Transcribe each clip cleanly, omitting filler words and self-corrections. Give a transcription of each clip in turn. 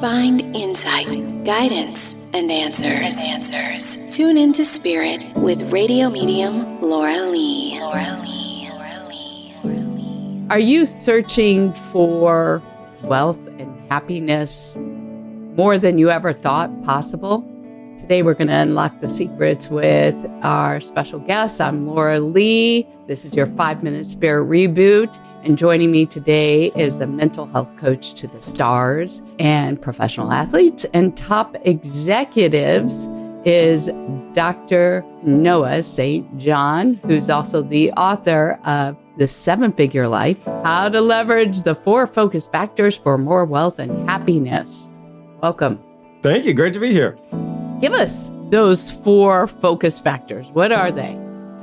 Find insight, guidance, and answers. Tune into Spirit with radio medium Laura Lee. Are you searching for wealth and happiness more than you ever thought possible? Today we're going to unlock the secrets with our special guest. I'm Laura Lee. This is your 5-Minute Spirit Reboot. And joining me today is a mental health coach to the stars and professional athletes and top executives is Dr. Noah St. John, who's also the author of The 7-Figure Life, How to Leverage the 4 Focus Factors for More Wealth and Happiness. Welcome. Thank you. Great to be here. Give us those 4 focus factors. What are they?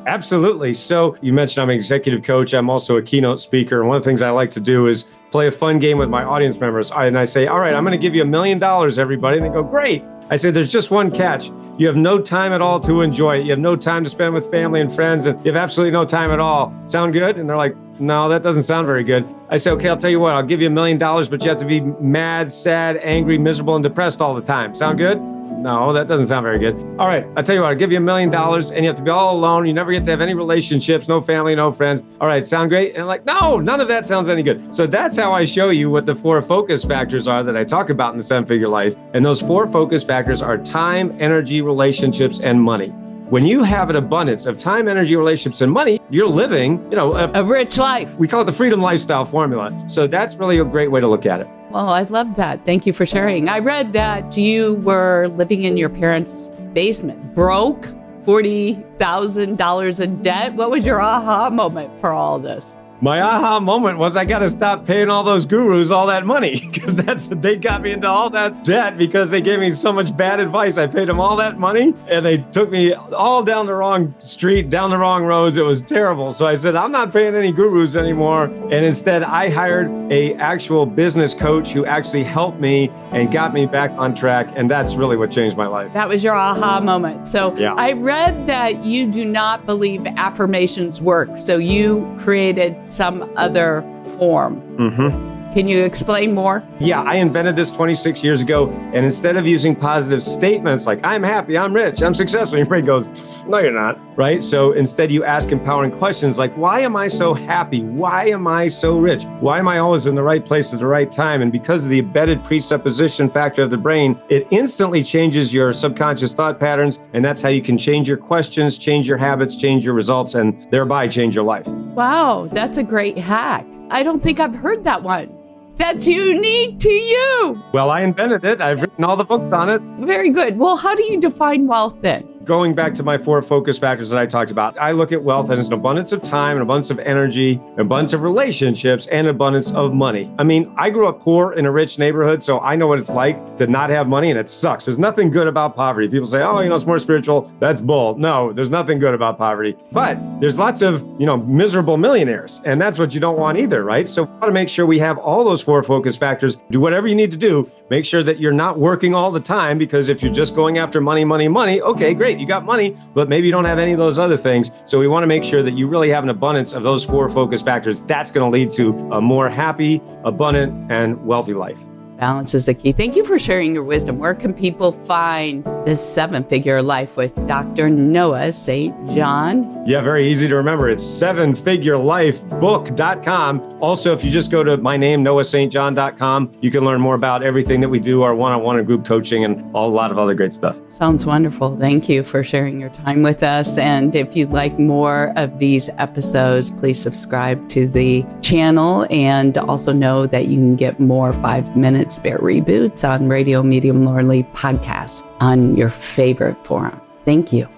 Absolutely. So you mentioned I'm an executive coach. I'm also a keynote speaker. And one of the things I like to do is play a fun game with my audience members. And I say, all right, I'm going to give you $1 million, everybody. And they go, great. I say, there's just one catch. You have no time at all to enjoy it. You have no time to spend with family and friends, and you have absolutely no time at all. Sound good? And they're like, no, that doesn't sound very good. I say, okay, I'll tell you what, I'll give you $1 million, but you have to be mad, sad, angry, miserable, and depressed all the time. Sound good? No, that doesn't sound very good. All right, I'll tell you what, I'll give you $1 million and you have to be all alone. You never get to have any relationships, no family, no friends. All right, sound great? And I'm like, no, none of that sounds any good. So that's how I show you what the 4 focus factors are that I talk about in the 7-Figure Life. And those 4 focus factors are time, energy, relationships, and money. When you have an abundance of time, energy, relationships, and money, you're living, a rich life. We call it the freedom lifestyle formula. So that's really a great way to look at it. Well, I love that. Thank you for sharing. I read that you were living in your parents' basement, broke, $40,000 in debt. What was your aha moment for all this? My aha moment was I got to stop paying all those gurus all that money because they got me into all that debt because they gave me so much bad advice. I paid them all that money and they took me all down the wrong street, down the wrong roads. It was terrible. So I said, I'm not paying any gurus anymore. And instead I hired a actual business coach who actually helped me and got me back on track. And that's really what changed my life. That was your aha moment. So yeah. I read that you do not believe affirmations work. So you created some other form. Mm-hmm. Can you explain more? Yeah, I invented this 26 years ago. And instead of using positive statements like, I'm happy, I'm rich, I'm successful, your brain goes, no, you're not, right? So instead you ask empowering questions like, why am I so happy? Why am I so rich? Why am I always in the right place at the right time? And because of the embedded presupposition factor of the brain, it instantly changes your subconscious thought patterns. And that's how you can change your questions, change your habits, change your results, and thereby change your life. Wow, that's a great hack. I don't think I've heard that one. That's unique to you. Well, I invented it. I've written all the books on it. Very good. Well, how do you define wealth then? Going back to my 4 focus factors that I talked about, I look at wealth as an abundance of time, an abundance of energy, an abundance of relationships, and an abundance of money. I mean, I grew up poor in a rich neighborhood, so I know what it's like to not have money, and it sucks. There's nothing good about poverty. People say, oh, it's more spiritual. That's bull. No, there's nothing good about poverty. But there's lots of, miserable millionaires, and that's what you don't want either, right? So we want to make sure we have all those 4 focus factors. Do whatever you need to do. Make sure that you're not working all the time, because if you're just going after money, okay, great. You got money, but maybe you don't have any of those other things. So we want to make sure that you really have an abundance of those 4 focus factors. That's going to lead to a more happy, abundant, and wealthy life. Balance is the key. Thank you for sharing your wisdom. Where can people find this 7-Figure Life with Dr. Noah St. John? Yeah, very easy to remember. It's 7figurelifebook.com. Also, if you just go to my name, noahstjohn.com, you can learn more about everything that we do, our one-on-one and group coaching, and a lot of other great stuff. Sounds wonderful. Thank you for sharing your time with us. And if you'd like more of these episodes, please subscribe to the channel and also know that you can get more 5-Minute Spirit Reboots on Radio Medium Laura Lee podcasts on your favorite forum. Thank you.